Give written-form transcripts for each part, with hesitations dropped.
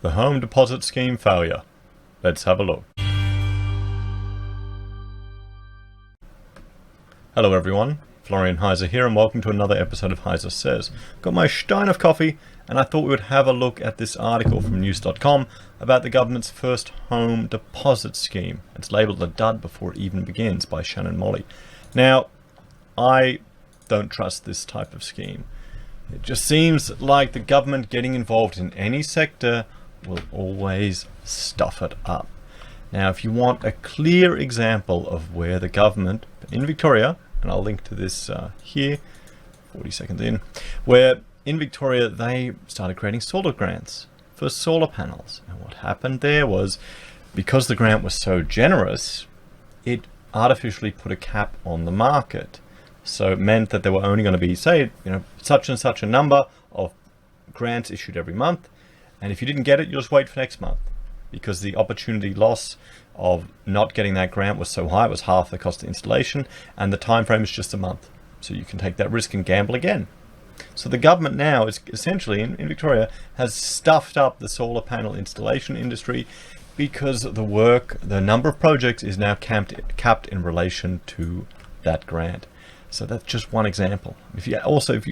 The home deposit scheme failure. Let's have a look. Hello everyone, Florian Heise here and welcome to another episode of Heise Says. Got my stein of coffee and I thought we would have a look at this article from news.com about the government's first home deposit scheme. It's labelled a dud before it even begins by Shannon Molly. Now, I don't trust this type of scheme. It just seems like the government getting involved in any sector will always stuff it up. Now, if you want a clear example of where the government in Victoria, and I'll link to this here, 40 seconds in, where in Victoria they started creating solar grants for solar panels. And what happened there was, because the grant was so generous, it artificially put a cap on the market. So it meant that there were only going to be, say, such and such a number of grants issued every month. And if you didn't get it, you just wait for next month, because the opportunity loss of not getting that grant was so high. It was half the cost of installation, and the time frame is just a month. So you can take that risk and gamble again. So the government now is essentially in Victoria has stuffed up the solar panel installation industry because the number of projects is now capped in relation to that grant. So that's just one example. If you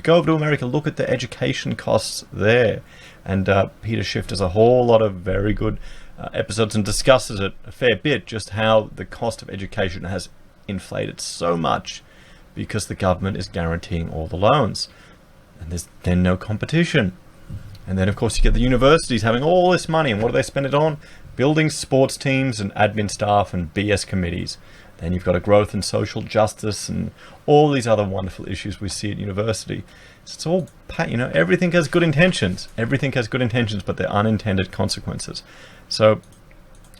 go over to America, look at the education costs there. And Peter Schiff does a whole lot of very good episodes and discusses it a fair bit, just how the cost of education has inflated so much because the government is guaranteeing all the loans. And there's then no competition. And then, of course, you get the universities having all this money. And what do they spend it on? Building sports teams and admin staff and BS committees. Then you've got a growth in social justice and all these other wonderful issues we see at university. So it's all, everything has good intentions. Everything has good intentions, but they're unintended consequences. So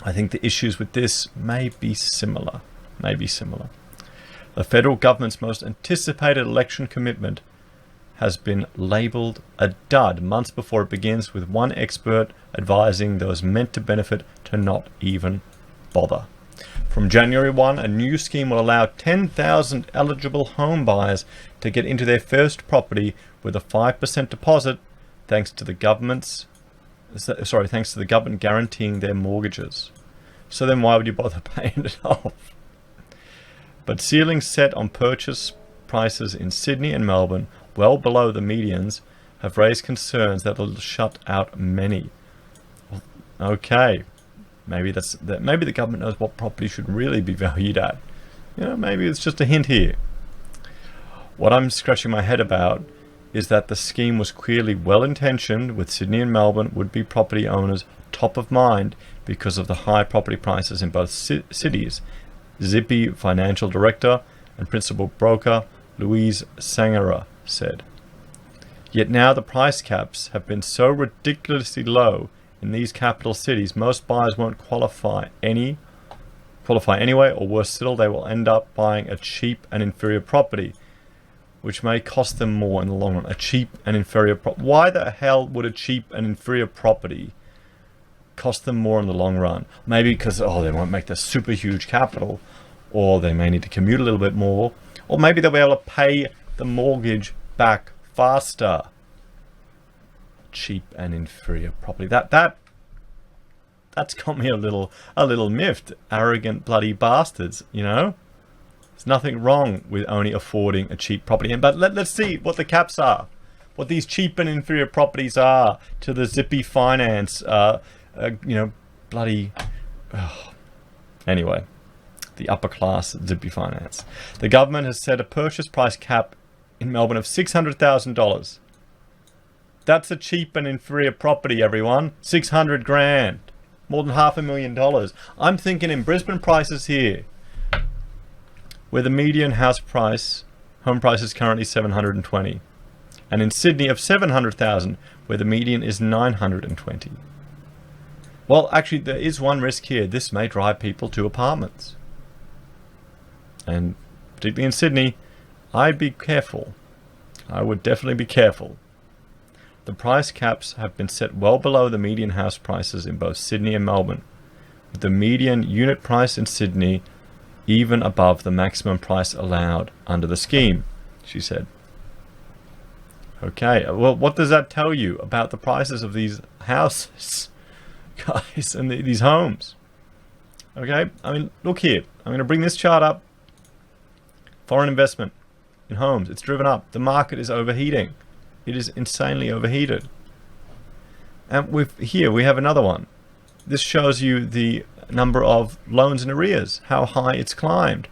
I think the issues with this may be similar. The federal government's most anticipated election commitment has been labelled a dud months before it begins, with one expert advising those meant to benefit to not even bother. From January 1, a new scheme will allow 10,000 eligible home buyers to get into their first property with a 5% deposit, thanks to the government guaranteeing their mortgages. So then why would you bother paying it off? But ceilings set on purchase prices in Sydney and Melbourne, well below the medians, have raised concerns that will shut out many. Okay. Maybe the government knows what property should really be valued at. Maybe it's just a hint here. What I'm scratching my head about is that the scheme was clearly well-intentioned, with Sydney and Melbourne would-be property owners top of mind because of the high property prices in both cities, Zippy financial director and principal broker Louise Sangera said. Yet now the price caps have been so ridiculously low in these capital cities, most buyers won't qualify anyway, or worse still, they will end up buying a cheap and inferior property, which may cost them more in the long run. A cheap and inferior property. Why the hell would a cheap and inferior property cost them more in the long run? Maybe because, they won't make the super huge capital, or they may need to commute a little bit more, or maybe they'll be able to pay the mortgage back faster. Cheap and inferior property. That's got me a little miffed. Arrogant bloody bastards, There's nothing wrong with only affording a cheap property. But let's see what the caps are. What these cheap and inferior properties are to the Zippy finance, Anyway, the upper class Zippy finance. The government has set a purchase price cap in Melbourne of $600,000. That's a cheap and inferior property, everyone. 600 grand. More than $500,000. I'm thinking in Brisbane prices here, where the median home price is currently 720. And in Sydney of 700,000, where the median is 920. Well, actually, there is one risk here. This may drive people to apartments. And particularly in Sydney, I'd be careful. I would definitely be careful. The price caps have been set well below the median house prices in both Sydney and Melbourne, with the median unit price in Sydney even above the maximum price allowed under the scheme, she said. Okay, well, what does that tell you about the prices of these houses? guys, and these homes. Okay, I mean, look here. I'm going to bring this chart up. Foreign investment in homes. It's driven up. The market is overheating. It is insanely overheated. And here we have another one. This shows you the number of loans in arrears, how high it's climbed.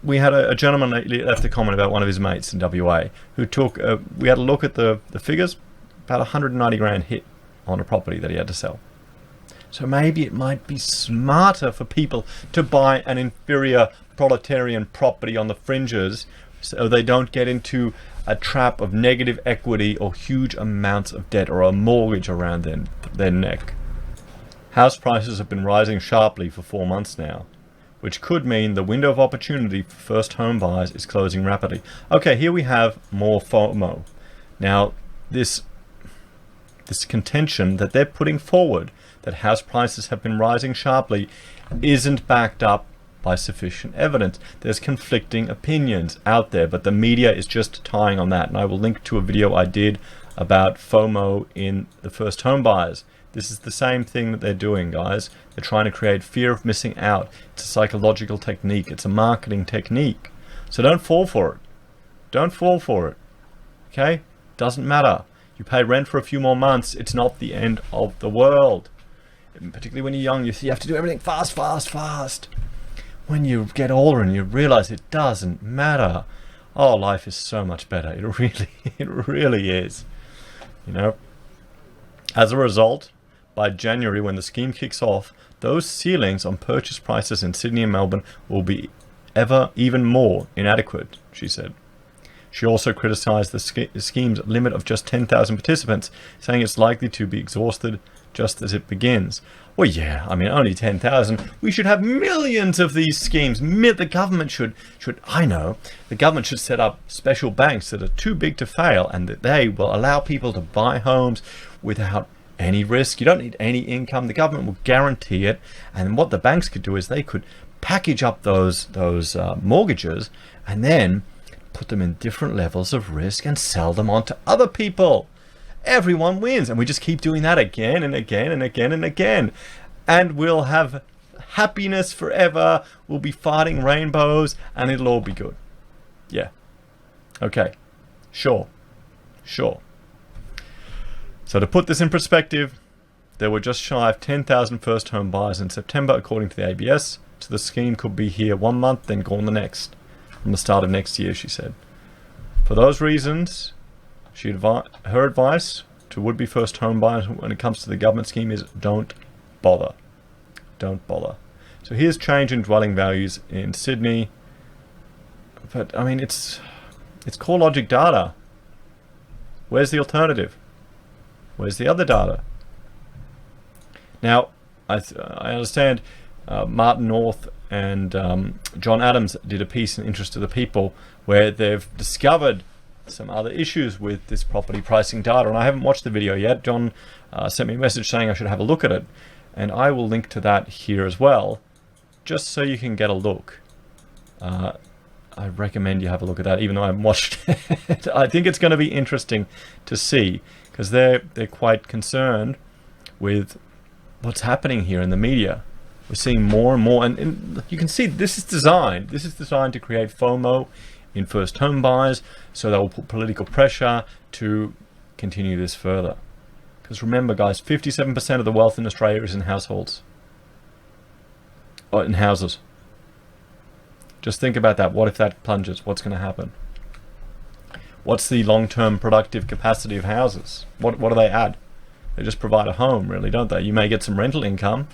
We had a gentleman lately left a comment about one of his mates in WA who took, we had a look at the figures, about 190 grand hit on a property that he had to sell. So maybe it might be smarter for people to buy an inferior proletarian property on the fringes so they don't get into a trap of negative equity or huge amounts of debt or a mortgage around their neck. House prices have been rising sharply for 4 months now, which could mean the window of opportunity for first home buyers is closing rapidly. Okay, here we have more FOMO. Now, this contention that they're putting forward that house prices have been rising sharply isn't backed up by sufficient evidence. There's conflicting opinions out there, but the media is just tying on that. And I will link to a video I did about FOMO in the first home buyers. This is the same thing that they're doing, guys. They're trying to create fear of missing out. It's a psychological technique. It's a marketing technique. So don't fall for it. Don't fall for it. Okay? Doesn't matter. You pay rent for a few more months. It's not the end of the world. And particularly when you're young, you have to do everything fast, fast, fast. When you get older and you realize it doesn't matter. Oh, life is so much better. It really is. You know? As a result, by January, when the scheme kicks off, those ceilings on purchase prices in Sydney and Melbourne will be even more inadequate, she said. She also criticized the scheme's limit of just 10,000 participants, saying it's likely to be exhausted just as it begins. Well, yeah, I mean, only 10,000. We should have millions of these schemes. The government the government should set up special banks that are too big to fail and that they will allow people to buy homes without any risk. You don't need any income. The government will guarantee it. And what the banks could do is they could package up those mortgages and then put them in different levels of risk and sell them on to other people. Everyone wins, and we just keep doing that again and again and again and again, and we'll have happiness forever. We'll be farting rainbows and it'll all be good. Yeah. Okay. Sure. So to put this in perspective, there were just shy of 10,000 first home buyers in September according to the ABS, so the scheme could be here 1 month then gone the next, from the start of next year, she said. For those reasons, her advice to would-be first home buyers when it comes to the government scheme is don't bother. Don't bother. So here's change in dwelling values in Sydney. But, I mean, it's core logic data. Where's the alternative? Where's the other data? Now, I understand Martin North and John Adams did a piece in Interest of the People where they've discovered some other issues with this property pricing data, and I haven't watched the video yet. John sent me a message saying I should have a look at it, and I will link to that here as well, just so you can get a look. I recommend you have a look at that, even though I haven't watched it. I think it's going to be interesting to see, because they're quite concerned with what's happening here in the media. We're seeing more and more, and you can see this is designed to create FOMO in first home buyers, so they will put political pressure to continue this further. Because remember, guys, 57% of the wealth in Australia is in households, or in houses. Just think about that. What if that plunges? What's going to happen? What's the long-term productive capacity of houses? What do they add? They just provide a home, really, don't they? You may get some rental income,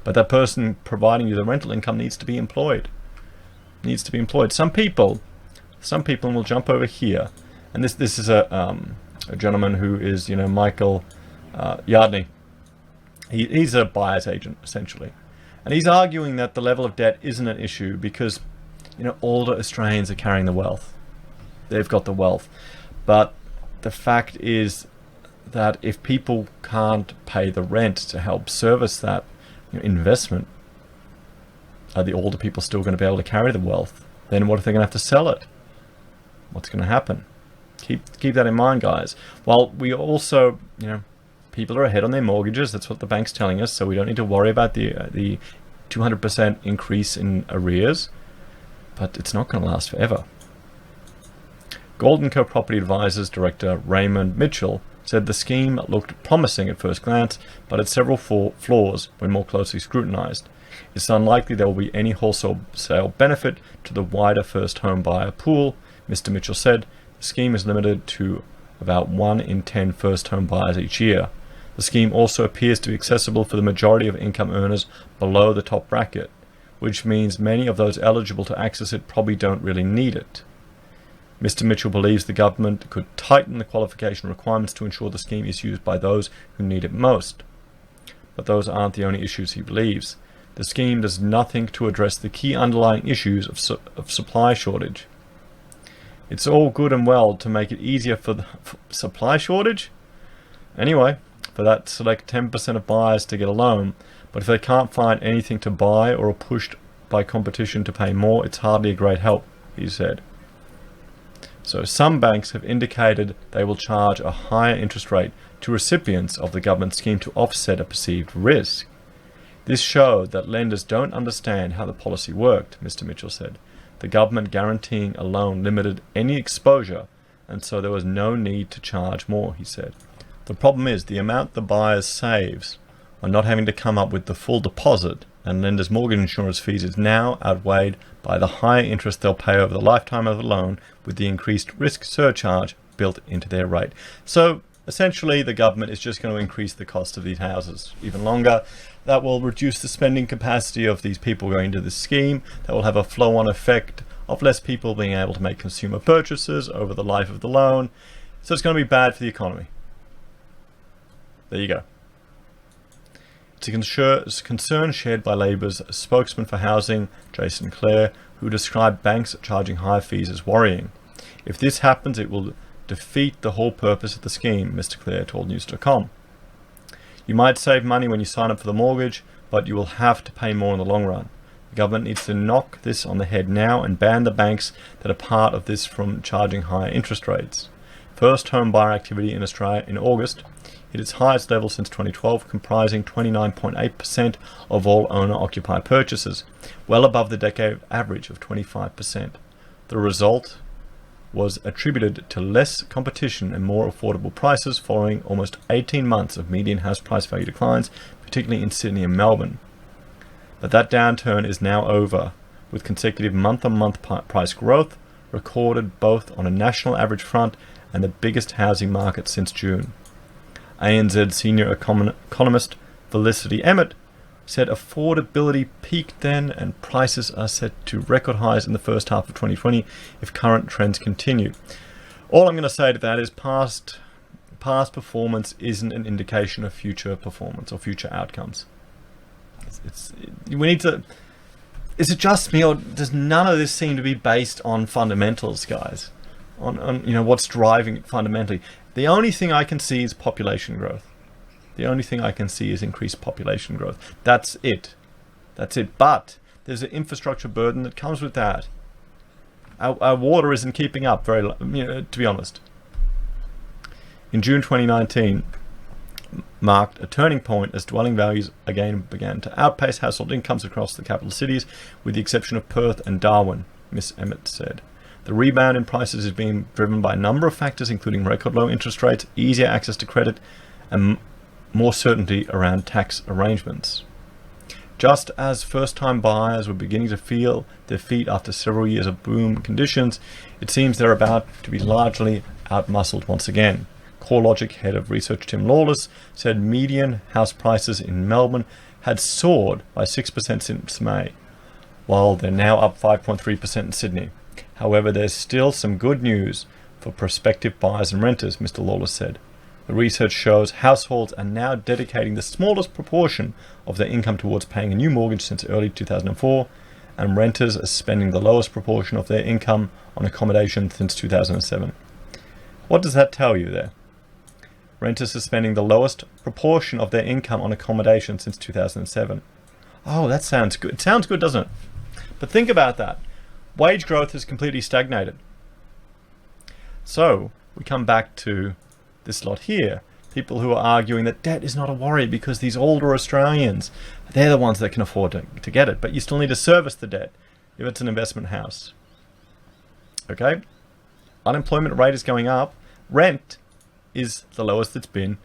but that person providing you the rental income needs to be employed. Some people will jump over here, and this is a gentleman who is, Michael Yardney. He's a buyer's agent essentially, and he's arguing that the level of debt isn't an issue because older Australians are carrying the wealth. They've got the wealth, but the fact is that if people can't pay the rent to help service that investment, are the older people still going to be able to carry the wealth? Then what if they're going to have to sell it? What's going to happen? Keep that in mind, guys. While we also, people are ahead on their mortgages. That's what the bank's telling us. So we don't need to worry about the 200% increase in arrears. But it's not going to last forever. Gold & Co. Property Advisors Director Raymond Mitchell said the scheme looked promising at first glance, but had several flaws when more closely scrutinized. It's unlikely there will be any wholesale benefit to the wider first home buyer pool, Mr. Mitchell said. The scheme is limited to about 1 in 10 first home buyers each year. The scheme also appears to be accessible for the majority of income earners below the top bracket, which means many of those eligible to access it probably don't really need it. Mr. Mitchell believes the government could tighten the qualification requirements to ensure the scheme is used by those who need it most. But those aren't the only issues he believes. The scheme does nothing to address the key underlying issues of supply shortage. It's all good and well to make it easier for the supply shortage. Anyway, for that select 10% of buyers to get a loan, but if they can't find anything to buy or are pushed by competition to pay more, it's hardly a great help, he said. So some banks have indicated they will charge a higher interest rate to recipients of the government scheme to offset a perceived risk. This showed that lenders don't understand how the policy worked, Mr. Mitchell said. The government guaranteeing a loan limited any exposure, and so there was no need to charge more, he said. The problem is the amount the buyer saves on not having to come up with the full deposit and lenders' mortgage insurance fees is now outweighed by the higher interest they'll pay over the lifetime of the loan with the increased risk surcharge built into their rate. So essentially the government is just going to increase the cost of these houses even longer. That will reduce the spending capacity of these people going into this scheme. That will have a flow-on effect of less people being able to make consumer purchases over the life of the loan. So it's going to be bad for the economy. There you go. It's a concern shared by Labour's spokesman for housing, Jason Clare, who described banks charging higher fees as worrying. If this happens, it will defeat the whole purpose of the scheme, Mr. Clare told News.com. You might save money when you sign up for the mortgage, but you will have to pay more in the long run. The government needs to knock this on the head now and ban the banks that are part of this from charging higher interest rates. First home buyer activity in Australia in August hit its highest level since 2012, comprising 29.8% of all owner-occupied purchases, well above the decade average of 25%. The result was attributed to less competition and more affordable prices following almost 18 months of median house price value declines, particularly in Sydney and Melbourne. But that downturn is now over, with consecutive month-on-month price growth recorded both on a national average front and the biggest housing market since June. ANZ senior economist Felicity Emmett said affordability peaked then and prices are set to record highs in the first half of 2020 if current trends continue. All I'm going to say to that is past performance isn't an indication of future performance or future outcomes. We need to... Is it just me, or does none of this seem to be based on fundamentals, guys? On what's driving it fundamentally? The only thing I can see is population growth. The only thing I can see is increased population growth. That's it. But there's an infrastructure burden that comes with that. Our water isn't keeping up to be honest. In June 2019 marked a turning point as dwelling values again began to outpace household incomes across the capital cities, with the exception of Perth and Darwin, Ms. Emmett said. The rebound in prices is being driven by a number of factors, including record low interest rates, easier access to credit, and more certainty around tax arrangements. Just as first-time buyers were beginning to feel their feet after several years of boom conditions, it seems they're about to be largely outmuscled once again. CoreLogic head of research Tim Lawless said median house prices in Melbourne had soared by 6% since May, while they're now up 5.3% in Sydney. However, there's still some good news for prospective buyers and renters, Mr. Lawless said. The research shows households are now dedicating the smallest proportion of their income towards paying a new mortgage since early 2004, and renters are spending the lowest proportion of their income on accommodation since 2007. What does that tell you there? Renters are spending the lowest proportion of their income on accommodation since 2007. Oh, that sounds good. It sounds good, doesn't it? But think about that. Wage growth has completely stagnated. So we come back to this lot here. people who are arguing that debt is not a worry because these older Australians, they're the ones that can afford to get it, but you still need to service the debt if it's an investment house. Okay? Unemployment rate is going up. Rent is the lowest it's been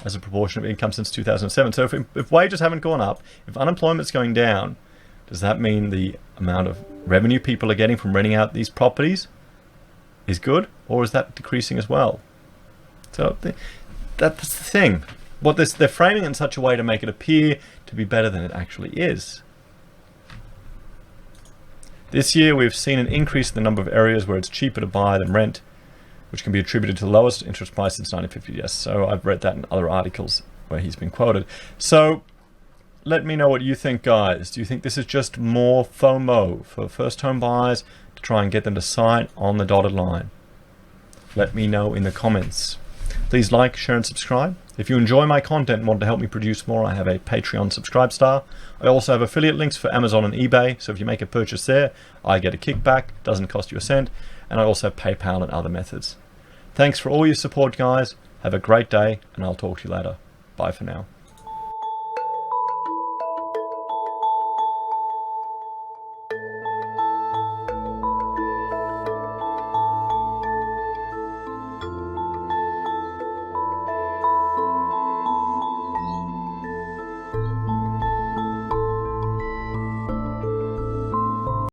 as a proportion of income since 2007. So if wages haven't gone up, if unemployment's going down, does that mean the amount of revenue people are getting from renting out these properties is good, or is that decreasing as well? So that's the thing. They're framing it in such a way to make it appear to be better than it actually is. This year we've seen an increase in the number of areas where it's cheaper to buy than rent, which can be attributed to the lowest interest price since 1950. Yes, so I've read that in other articles where he's been quoted. So let me know what you think, guys. Do you think this is just more FOMO for first home buyers to try and get them to sign on the dotted line? Let me know in the comments. Please like, share, and subscribe. If you enjoy my content and want to help me produce more, I have a Patreon subscribe star. I also have affiliate links for Amazon and eBay, so if you make a purchase there, I get a kickback, doesn't cost you a cent, and I also have PayPal and other methods. Thanks for all your support, guys. Have a great day, and I'll talk to you later. Bye for now.